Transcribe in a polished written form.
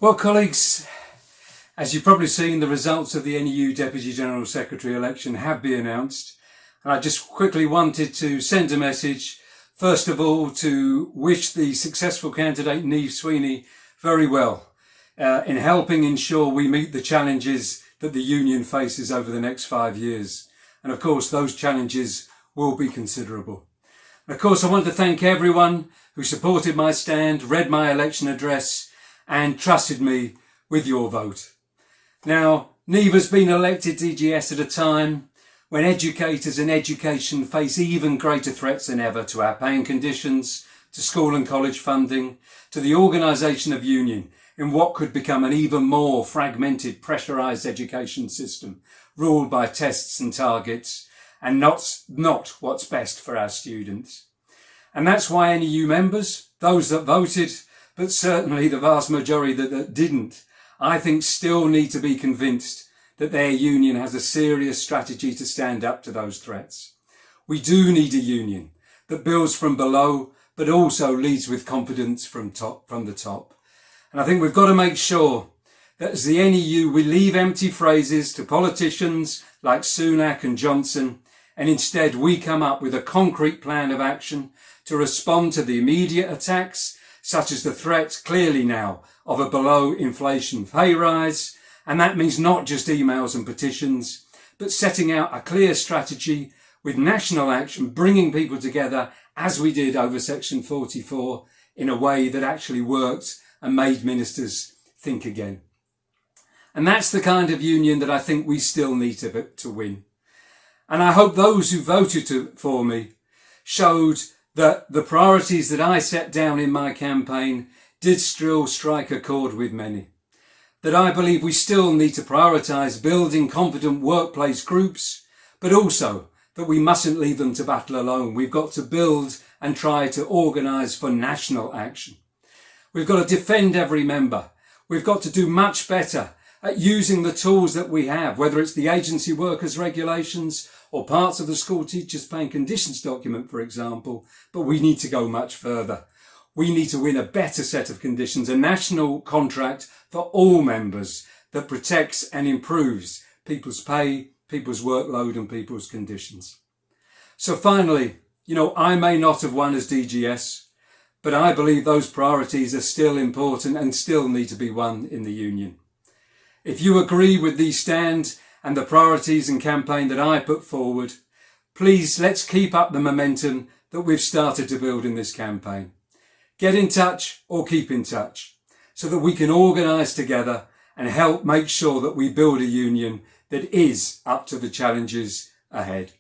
Well, colleagues, as you've probably seen, the results of the NEU Deputy General Secretary election have been announced. And I just quickly wanted to send a message, first of all, to wish the successful candidate, Niamh Sweeney, very well in helping ensure we meet the challenges that the union faces over the next 5 years. And of course, those challenges will be considerable. And of course, I want to thank everyone who supported my stand, read my election address, and trusted me with your vote. Now, Niamh has been elected DGS at a time when educators and education face even greater threats than ever to our pay and conditions, to school and college funding, to the organisation of union in what could become an even more fragmented, pressurised education system, ruled by tests and targets, and not what's best for our students. And that's why NEU members, those that voted, but certainly the vast majority that didn't, I think still need to be convinced that their union has a serious strategy to stand up to those threats. We do need a union that builds from below, but also leads with confidence from the top. And I think we've got to make sure that as the NEU, we leave empty phrases to politicians like Sunak and Johnson, and instead we come up with a concrete plan of action to respond to the immediate attacks, such as the threat clearly now of a below inflation pay rise. And that means not just emails and petitions, but setting out a clear strategy with national action, bringing people together as we did over Section 44 in a way that actually worked and made ministers think again. And that's the kind of union that I think we still need to win. And I hope those who voted for me showed that the priorities that I set down in my campaign did still strike a chord with many. That I believe we still need to prioritise building confident workplace groups, but also that we mustn't leave them to battle alone. We've got to build and try to organise for national action. We've got to defend every member. We've got to do much better at using the tools that we have, whether it's the agency workers regulations or parts of the school teachers pay and conditions document, for example, but we need to go much further. We need to win a better set of conditions, a national contract for all members that protects and improves people's pay, people's workload and people's conditions. So finally, I may not have won as DGS, but I believe those priorities are still important and still need to be won in the union. If you agree with these stands and the priorities and campaign that I put forward, please let's keep up the momentum that we've started to build in this campaign. Get in touch or keep in touch so that we can organise together and help make sure that we build a union that is up to the challenges ahead.